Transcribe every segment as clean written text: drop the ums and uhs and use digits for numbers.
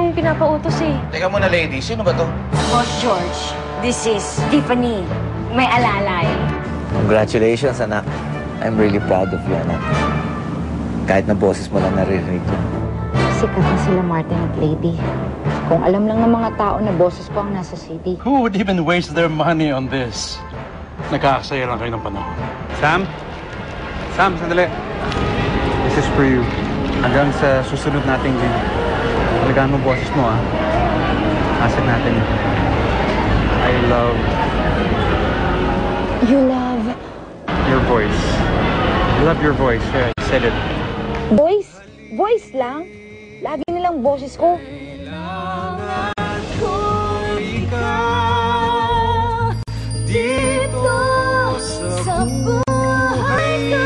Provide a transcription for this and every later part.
akong pinapautos eh. Teka muna, lady. Sino ba to? Boss George, this is Tiffany. May alalay. Congratulations, anak. I'm really proud of you, anak. Kahit na boses mo lang naririnig ko. Sikat na sila Martin at Lady. Kung alam lang ng mga tao na boses ko ang nasa CD. Who would even waste their money on this? Nagkakasaya lang kayo ng panahon. Sam? Sam, sandali. This is for you. Hanggang sa susunod nating din. Talagaan mo boses mo, ah. Asset natin. I love... You love... your voice. I love your voice. Yeah, I said it. Voice? Voice lang? Lagi nilang boses ko. Dito sa buhay ko.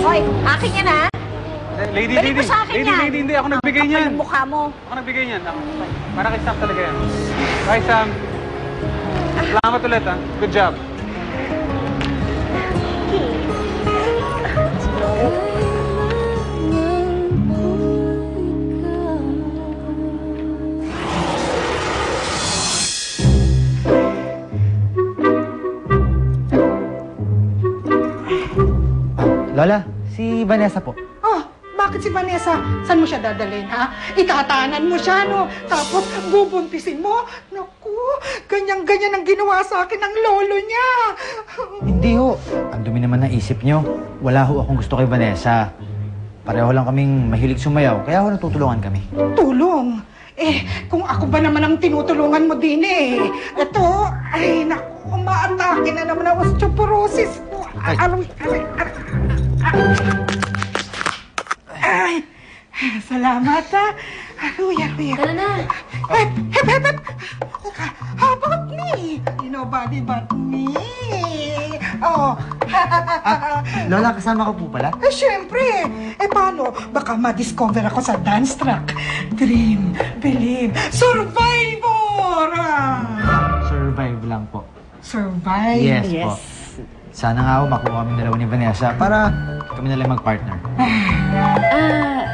Hoy, akin yan ha? Lady, Balik mo sa akin yan. Lady, hindi. Ako nagbigay niyan. Ang mukha mo. Ako nagbigay niyan. Para kay Sam talaga yan. Bye, Sam. Salamat ulit, ha. Good job. Lola, si Vanessa po. Oh, bakit si Vanessa? Saan mo siya dadalhin, ha? Itatanan mo siya, no? Tapos bubuntisin mo? Naku, ganyan-ganyan ang ginawa sa akin ng lolo niya. Hindi ho. Ang dumi naman ng isip nyo. Wala ho akong gusto kay Vanessa. Pareho lang kaming mahilig sumayaw, kaya ho natutulungan kami. Tulong? Eh, kung ako ba naman ang tinutulungan mo din eh. Ito, ay naku, umaatake na naman ang osteoporosis ko. Ay, salamat ha. Aruya. Tara na. Hep. How about me? Nobody but me. Oh. Lola, kasama ko po pala? Eh, syempre. Eh, paano? Baka ma-discover ako sa dance track. Dream, believe, survivor! Survive lang po. Survive? Yes po. Sana nga ho makuha kami dalawa ni Vanessa para kami na lang mag-partner.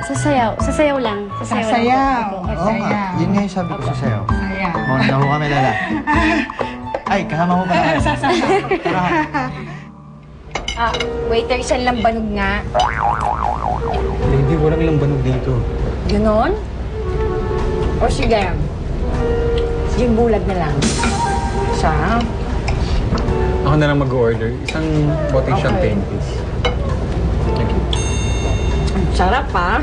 Sasayaw. Sasayaw lang. Sasayaw. Oo nga. Yun nga yung sabi ko sa sayo. Sayaw. Muna na ho kami, Lola. Ay, kasama mo pala. Tara. Waiter, isang lambanog nga. Lady, walang lambanog dito. Ganon? O sige. Sige, bulag na lang. Sa? Ako na lang mag-order. Isang boteng champagne, please. Thank you. Ang sarap ha?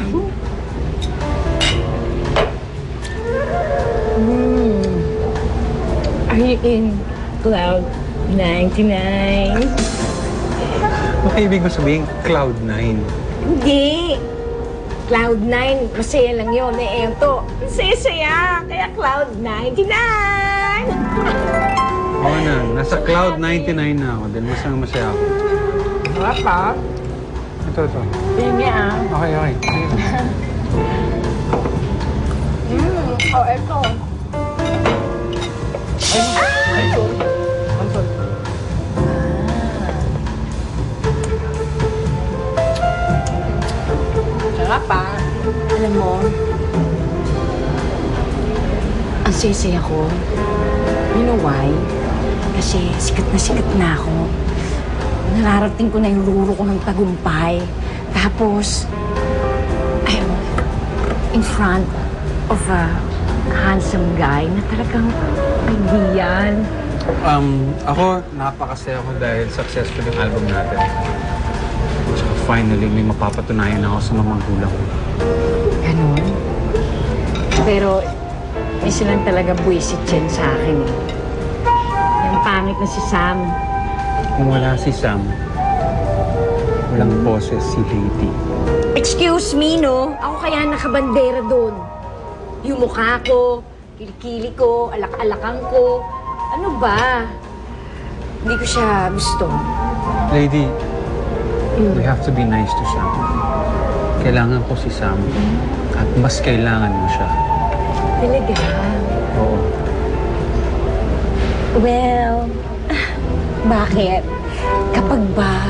Are you in Cloud 99? Baka ibig mo sabihin, Cloud9. Hindi! Cloud 9, masaya lang yun. Eh, ito, masaya-saya. Kaya Cloud 99! Oo na, nasa Cloud 99 na ako. Dahil masaya ako. Sarap ha? Ito. Hindi ah. Okay. Sige. Ito. Sarap ah. Alam mo, ang sisaya ko. You know why? Kasi sikat na ako. Nararating ko na yung ruro ko ng tagumpay. Tapos, I'm in front of a handsome guy na talagang kaibigan. Ako, napakasaya ko dahil successful yung album natin. Tsaka finally, may mapapatunayan ako sa mga magulang ko. Ganon. Pero, isa lang talaga buwisit dyan sa akin eh. Yung pangit na si Sam. Kung wala si Sam, walang boses si Lady. Excuse me, no? Ako kaya nakabandera doon. Yung mukha ko, kilikili ko, alak-alakan ko. Ano ba? Hindi ko siya gusto. Lady, we have to be nice to Sam. Kailangan ko si Sam. At mas kailangan mo siya. Talaga? Oo. Well, bakit? Kapag ba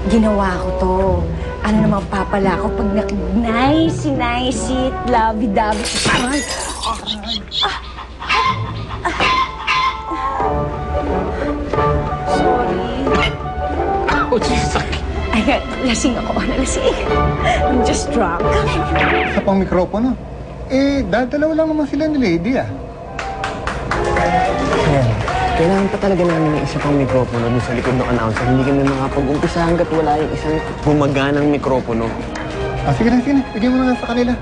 Ginawa ko to. Ano naman papala ko pag nice, lovey-dovey. Sorry. Ay, lasing ako. Nalasing. I'm just drunk. Sa pang mikropono. Dadalaw lang naman sila ni Lady, ah. Kailangan pa talaga namin ng isa pang mikropono dun sa likod ng announcer. Hindi kami makapag-umpisa hanggat wala yung isang gumaganang mikropono. Sige na. Bigyan mo na lang sa kanila.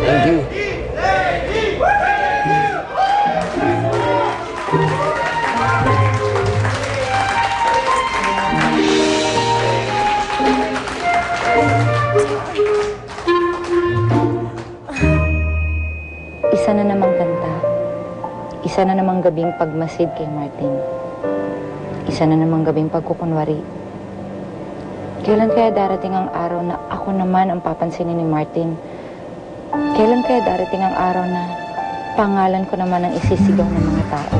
Thank you. Isa na namang kanta. Isa na namang gabing pagmasid kay Martin. Isa na namang gabing pagkukunwari. Kailan kaya darating ang araw na ako naman ang papansinin ni Martin? Kailan kaya darating ang araw na pangalan ko naman ang isisigaw ng mga tao?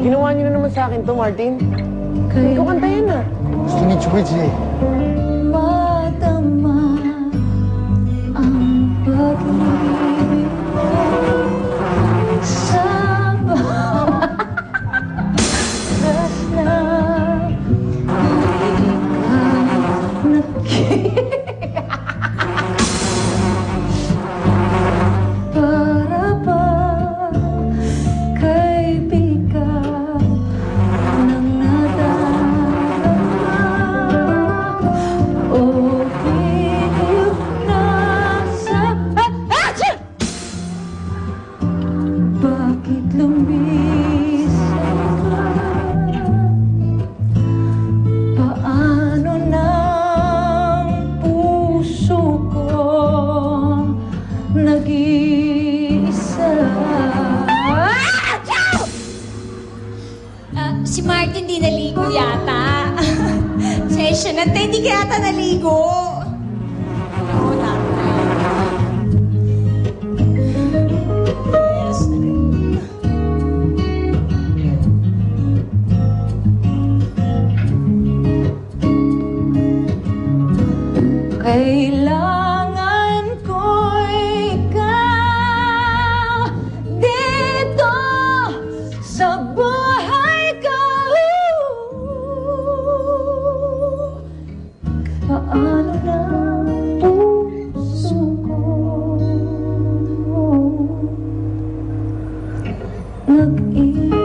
Ginawa niyo na naman sa akin to, Martin. Hindi ko kantayin na. Gusto ni George, eh. Madama ang pag-ibig sa batas na para ba kaibigan ng nadarama o higit na sa... Achoo! Bakit lumisay ka? Paano ng puso ko nag-iisa? Si Martin di naligo yata. Session na tayo, di ka yata naligo. Oo, tama. Yes. Kailangan ko ikaw dito sa buhay ko. Paano na puso ko nag-iisa?